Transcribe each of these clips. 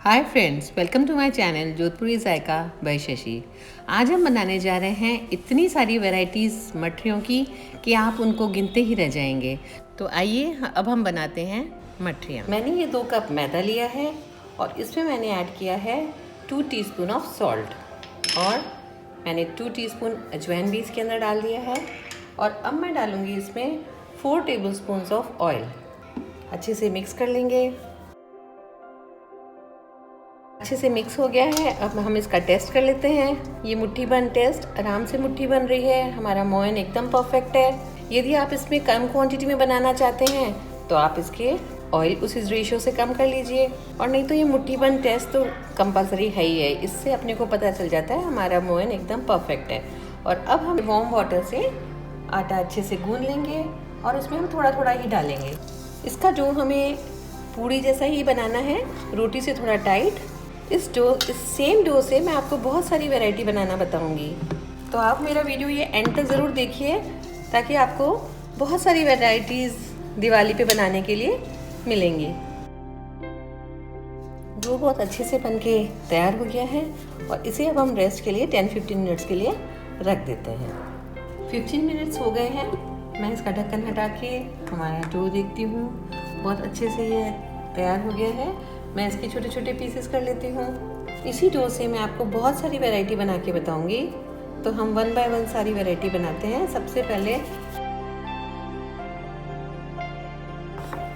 Hi friends, welcome to my channel Jodhpuri Zayka by Shashi. आज हम बनाने जा रहे हैं इतनी सारी वैरायटीज़ मठरियों की कि आप उनको गिनते ही रह जाएंगे। तो आइए अब हम बनाते हैं मठरियाँ। मैंने ये 2 कप मैदा लिया है और इसमें मैंने ऐड किया है 2 टीस्पून ऑफ सॉल्ट और मैंने 2 टीस्पून अजवाइन भी इसके अंदर डाल दिया है। और अब मैं डालूँगी इसमें 4 टेबलस्पून ऑफ ऑयल। अच्छे से मिक्स कर लेंगे। अच्छे से मिक्स हो गया है। अब हम इसका टेस्ट कर लेते हैं। ये मुट्ठी बन टेस्ट, आराम से मुट्ठी बन रही है। हमारा मोयन एकदम परफेक्ट है। यदि आप इसमें कम क्वांटिटी में बनाना चाहते हैं तो आप इसके ऑयल उस रेशियो से कम कर लीजिए, और नहीं तो ये मुट्ठी बन टेस्ट तो कंपलसरी है ही है। इससे अपने को पता चल जाता है हमारा मोयन एकदम परफेक्ट है। और अब हम वार्म वाटर से आटा अच्छे से गूंद लेंगे और उसमें हम थोड़ा थोड़ा ही डालेंगे। इसका डो हमें पूड़ी जैसा ही बनाना है, रोटी से थोड़ा टाइट। इस सेम डो से मैं आपको बहुत सारी वैरायटी बनाना बताऊंगी, तो आप मेरा वीडियो ये एंड तक ज़रूर देखिए ताकि आपको बहुत सारी वैरायटीज़ दिवाली पे बनाने के लिए मिलेंगी। डो बहुत अच्छे से बनके तैयार हो गया है और इसे अब हम रेस्ट के लिए 10-15 मिनट्स के लिए रख देते हैं। 15 मिनट्स हो गए हैं। मैं इसका ढक्कन हटा के हमारा डो देखती हूँ। बहुत अच्छे से ये तैयार हो गया है। मैं इसके छोटे छोटे पीसेस कर लेती हूँ। इसी डो से मैं आपको बहुत सारी वैरायटी बना के बताऊंगी, तो हम 1 बाय 1 सारी वैरायटी बनाते हैं। सबसे पहले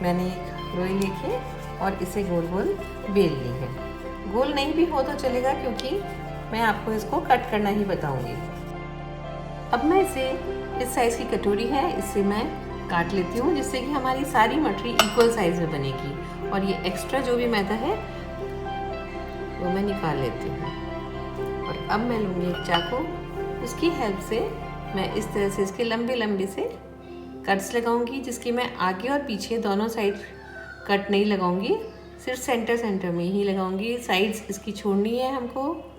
मैंने एक लोई लेके और इसे गोल गोल बेल ली है। गोल नहीं भी हो तो चलेगा, क्योंकि मैं आपको इसको कट करना ही बताऊंगी। अब मैं इसे इस साइज़ की कटोरी है, इससे मैं काट लेती हूँ, जिससे कि हमारी सारी मठरी इक्वल साइज़ में बनेगी। और ये एक्स्ट्रा जो भी मैदा है वो मैं निकाल लेती हूँ। और अब मैं लूँगी एक चाकू। उसकी हेल्प से मैं इस तरह से इसके लंबे लंबे से कट्स लगाऊंगी, जिसकी मैं आगे और पीछे दोनों साइड कट नहीं लगाऊंगी, सिर्फ सेंटर में ही लगाऊंगी। साइड्स इसकी छोड़नी है हमको।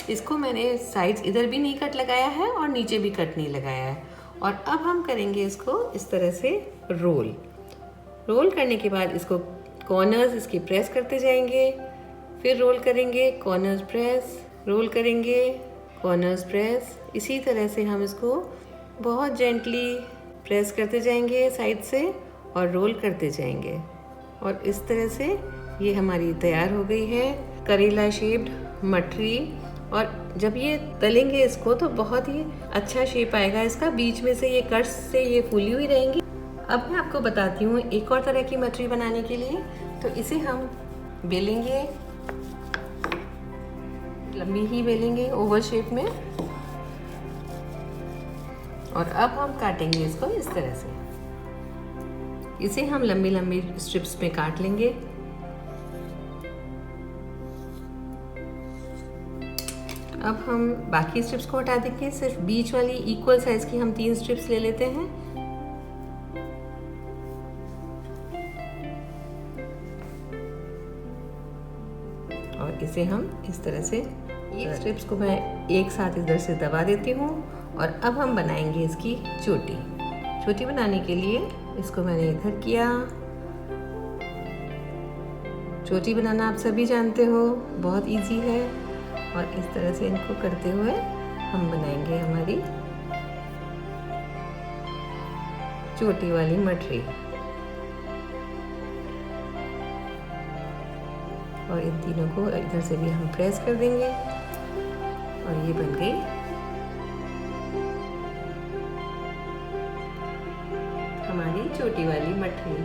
इसको मैंने साइड्स इधर भी नहीं कट लगाया है और नीचे भी कट नहीं लगाया है। और अब हम करेंगे इसको इस तरह से रोल करने के बाद इसको कॉर्नर्स इसके प्रेस करते जाएंगे, फिर रोल करेंगे, कॉर्नर्स प्रेस, रोल करेंगे, कॉर्नर्स प्रेस। इसी तरह से हम इसको बहुत जेंटली प्रेस करते जाएंगे साइड से और रोल करते जाएंगे। और इस तरह से ये हमारी तैयार हो गई है करेला शेप्ड मठरी। और जब ये तलेंगे इसको तो बहुत ही अच्छा शेप आएगा इसका। बीच में से ये कट्स से ये फूली हुई रहेंगी। अब मैं आपको बताती हूँ एक और तरह की मठरी बनाने के लिए। तो इसे हम बेलेंगे, लंबी ही बेलेंगे ओवल शेप में। और अब हम काटेंगे इसको इस तरह से। इसे हम लंबी लंबी स्ट्रिप्स में काट लेंगे। अब हम बाकी स्ट्रिप्स को हटा देंगे, सिर्फ बीच वाली इक्वल साइज की हम 3 स्ट्रिप्स ले लेते हैं। और इसे हम इस तरह से ये स्ट्रिप्स को मैं एक साथ इधर से दबा देती हूँ। और अब हम बनाएंगे इसकी चोटी बनाने के लिए इसको मैंने इधर किया। चोटी बनाना आप सभी जानते हो, बहुत इजी है। और इस तरह से इनको करते हुए हम बनाएंगे हमारी चोटी वाली मठरी। और इन तीनों को इधर से भी हम प्रेस कर देंगे और ये बन गई हमारी चोटी वाली मठरी।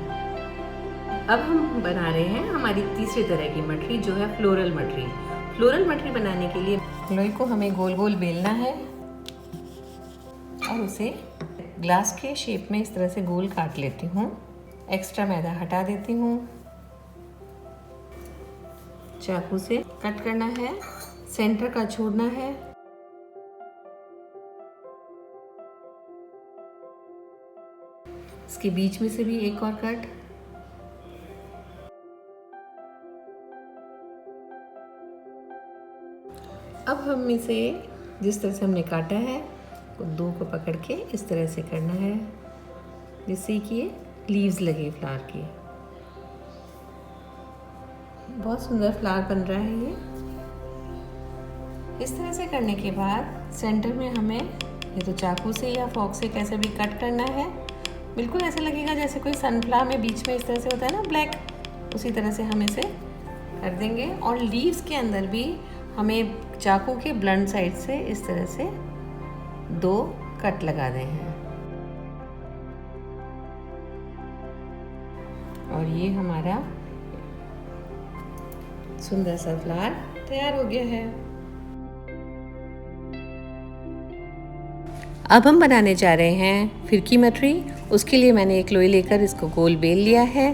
अब हम बना रहे हैं हमारी तीसरी तरह की मठरी, जो है फ्लोरल मठरी। फ्लोरल मठरी बनाने के लिए लोई को हमें गोल गोल बेलना है और उसे ग्लास के शेप में इस तरह से गोल काट लेती हूँ। एक्स्ट्रा मैदा हटा देती हूँ। चाकू से कट करना है, सेंटर का छोड़ना है। इसके बीच में से भी एक और कट। अब हम इसे जिस तरह से हमने काटा है, 2 को पकड़ के इस तरह से करना है। जिससे कि ये लीव्स लगे फ्लावर की। बहुत सुंदर फ्लावर बन रहा है ये। इस तरह से करने के बाद सेंटर में हमें ये तो चाकू से या फॉक से कैसे भी कट करना है। बिल्कुल ऐसा लगेगा जैसे कोई सनफ्लावर में बीच में इस तरह से होता है ना ब्लैक, उसी तरह से हम इसे कर देंगे। और लीव्स के अंदर भी हमें चाकू के ब्लंट साइड से इस तरह से 2 कट लगा दें हैं। और ये हमारा सुंदर सा फ्लावर तैयार हो गया है। अब हम बनाने जा रहे हैं फिरकी मटरी। उसके लिए मैंने एक लोई लेकर इसको गोल बेल लिया है।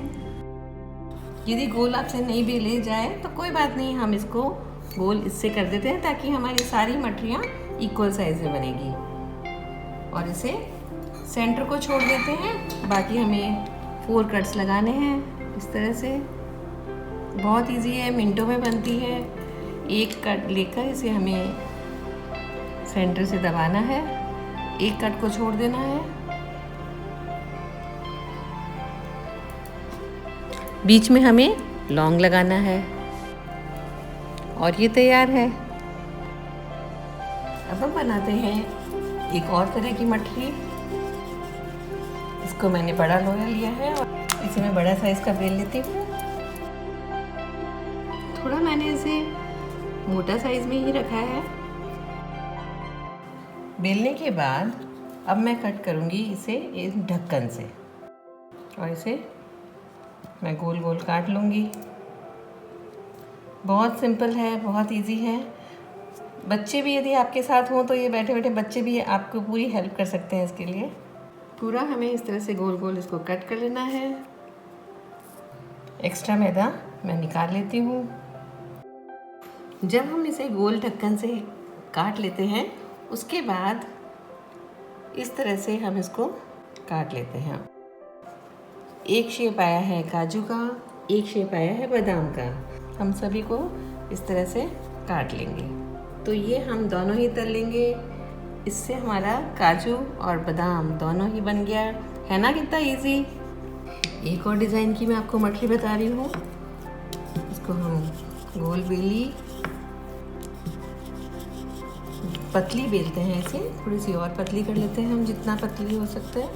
यदि गोल आपसे नहीं बेले जाए तो कोई बात नहीं, हम इसको गोल इससे कर देते हैं ताकि हमारी सारी मटरियाँ इक्वल साइज में बनेगी। और इसे सेंटर को छोड़ देते हैं। बाकी हमें 4 कट्स लगाने हैं इस तरह से। बहुत इजी है, मिनटों में बनती है। एक कट लेकर इसे हमें सेंटर से दबाना है, एक कट को छोड़ देना है, बीच में हमें लॉन्ग लगाना है और ये तैयार है। अब हम बनाते हैं एक और तरह की मटरी। इसको मैंने बड़ा लोया लिया है और इसे मैं बड़ा साइज का बेल लेती हूँ। थोड़ा मैंने इसे मोटा साइज में ही रखा है। बेलने के बाद अब मैं कट करूँगी इसे इस ढक्कन से और इसे मैं गोल गोल काट लूँगी। बहुत सिंपल है, बहुत इजी है। बच्चे भी यदि आपके साथ हों तो ये बैठे बैठे बच्चे भी आपको पूरी हेल्प कर सकते हैं इसके लिए। पूरा हमें इस तरह से गोल गोल इसको कट कर लेना है। एक्स्ट्रा मैदा मैं निकाल लेती हूँ। जब हम इसे गोल ढक्कन से काट लेते हैं उसके बाद इस तरह से हम इसको काट लेते हैं। एक शेप आया है काजू का, एक शेप आया है बादाम का। हम सभी को इस तरह से काट लेंगे। तो ये हम दोनों ही तल लेंगे। इससे हमारा काजू और बादाम दोनों ही बन गया है ना। कितना इजी। एक और डिज़ाइन की मैं आपको मटरी बता रही हूँ। इसको हम गोल बेली पतली बेलते हैं। इसे थोड़ी सी और पतली कर लेते हैं हम, जितना पतली हो सकता है।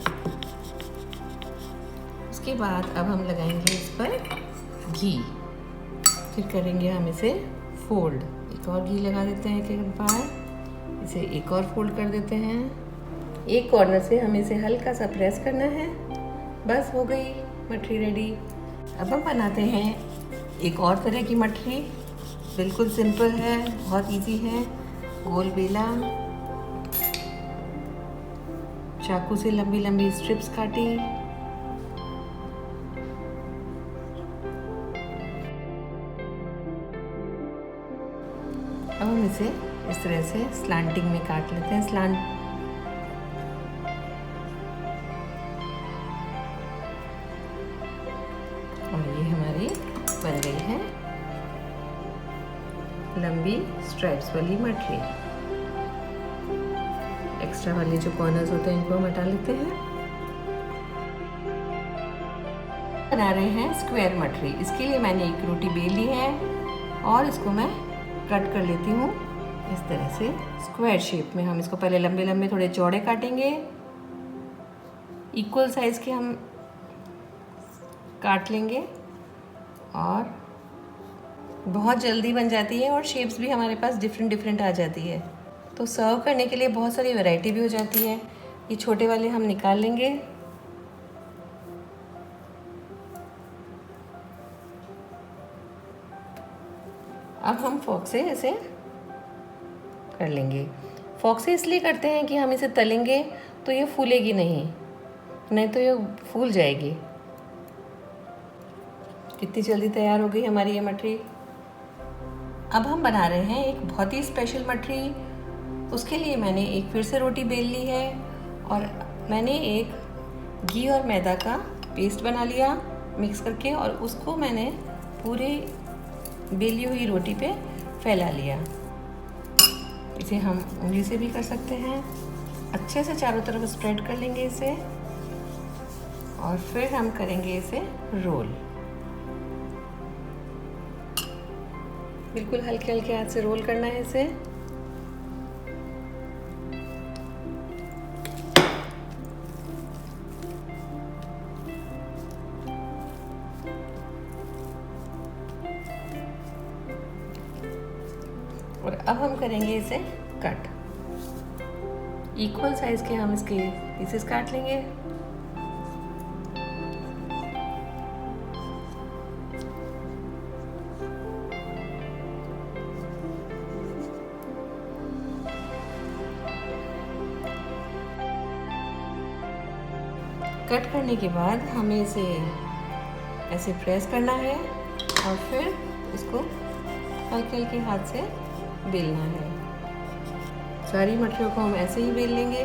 उसके बाद अब हम लगाएंगे इस पर घी। फिर करेंगे हम इसे फोल्ड। एक और घी लगा देते हैं एक बार। इसे एक और फोल्ड कर देते हैं। एक कॉर्नर से हमें इसे हल्का सा प्रेस करना है। बस हो गई मटरी रेडी। अब हम बनाते हैं एक और तरह की मटरी। बिल्कुल सिंपल है, बहुत इजी है। गोल बेला, चाकू से लंबी लंबी स्ट्रिप्स काटी, अब हम इसे इस तरह से स्लांटिंग में काट लेते हैं। स्लांट और ये हमारी बन गई है लंबी स्ट्राइप्स वाली मटरी। एक्स्ट्रा वाले जो कॉर्नर्स होते हैं इनको हम हटा लेते हैं। बना रहे हैं स्क्वायर मटरी। इसके लिए मैंने एक रोटी बेल ली है और इसको मैं कट कर लेती हूँ इस तरह से स्क्वायर शेप में। हम इसको पहले लंबे लंबे थोड़े चौड़े काटेंगे। इक्वल साइज के हम काट लेंगे और बहुत जल्दी बन जाती है और शेप्स भी हमारे पास डिफरेंट डिफरेंट आ जाती है। तो सर्व करने के लिए बहुत सारी वैरायटी भी हो जाती है। ये छोटे वाले हम निकाल लेंगे। अब हम फोक से इसे कर लेंगे। फोक से इसलिए करते हैं कि हम इसे तलेंगे तो ये फूलेगी नहीं तो ये फूल जाएगी। कितनी जल्दी तैयार हो गई हमारी ये मटरी। अब हम बना रहे हैं एक बहुत ही स्पेशल मटरी। उसके लिए मैंने एक फिर से रोटी बेल ली है और मैंने एक घी और मैदा का पेस्ट बना लिया मिक्स करके और उसको मैंने पूरे बेली हुई रोटी पे फैला लिया। इसे हम उंगली से भी कर सकते हैं। अच्छे से चारों तरफ स्प्रेड कर लेंगे इसे। और फिर हम करेंगे इसे रोल। बिल्कुल हल्के हल्के हाथ से रोल करना है इसे। और अब हम करेंगे इसे कट। इक्वल साइज के हम इसके पीसेस काट लेंगे। कट करने के बाद हमें इसे ऐसे प्रेस करना है और फिर इसको हल्के हल्के हाथ से बेलना है। सारी मटरियों को हम ऐसे ही बेल लेंगे।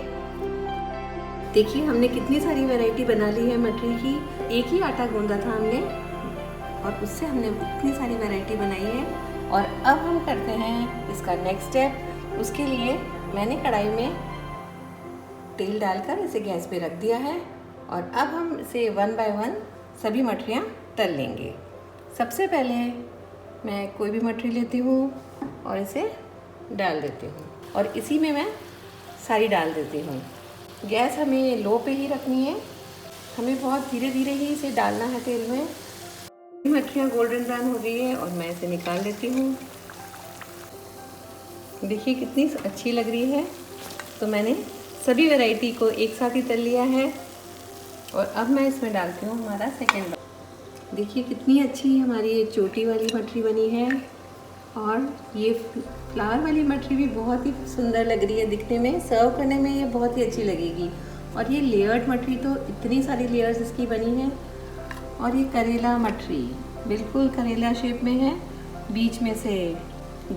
देखिए हमने कितनी सारी वैरायटी बना ली है मटरी की। एक ही आटा गूंदा था हमने और उससे हमने इतनी सारी वैरायटी बनाई है। और अब हम करते हैं इसका नेक्स्ट स्टेप। उसके लिए मैंने कढ़ाई में तेल डालकर इसे गैस पे रख दिया है और अब हम इसे 1 बाय 1 सभी मटरियाँ तल लेंगे। सबसे पहले मैं कोई भी मटरी लेती हूँ और इसे डाल देती हूँ और इसी में मैं सारी डाल देती हूँ। गैस हमें लो पे ही रखनी है। हमें बहुत धीरे धीरे ही इसे डालना है तेल में। मटरियाँ गोल्डन ब्राउन हो गई है और मैं इसे निकाल लेती हूँ। देखिए कितनी अच्छी लग रही है। तो मैंने सभी वैरायटी को एक साथ ही तल लिया है और अब मैं इसमें डालती हूँ हमारा सेकेंड। देखिए कितनी अच्छी हमारी ये चोटी वाली मटरी बनी है और ये फ्लावर वाली मटरी भी बहुत ही सुंदर लग रही है दिखने में। सर्व करने में ये बहुत ही अच्छी लगेगी। और ये लेयर्ड मटरी तो इतनी सारी लेयर्स इसकी बनी हैं। और ये करेला मटरी बिल्कुल करेला शेप में है, बीच में से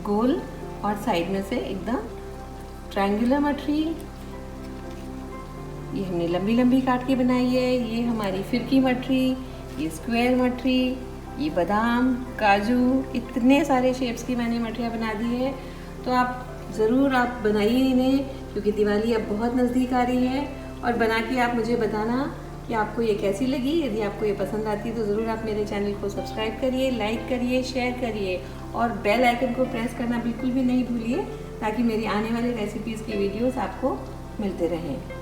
गोल और साइड में से एकदम ट्रायंगुलर मटरी। ये हमने लंबी लंबी काट के बनाई है। ये हमारी फिरकी मटरी, ये स्क्वायर मटरी, ये बादाम, काजू, इतने सारे शेप्स की मैंने मटरियाँ बना दी है। तो आप ज़रूर आप बनाइए इन्हें, क्योंकि दिवाली अब बहुत नज़दीक आ रही है। और बना के आप मुझे बताना कि आपको ये कैसी लगी। यदि आपको ये पसंद आती है तो ज़रूर आप मेरे चैनल को सब्सक्राइब करिए, लाइक करिए, शेयर करिए और बेल आइकन को प्रेस करना बिल्कुल भी नहीं भूलिए, ताकि मेरी आने वाली रेसिपीज़ की वीडियोस आपको मिलते रहें।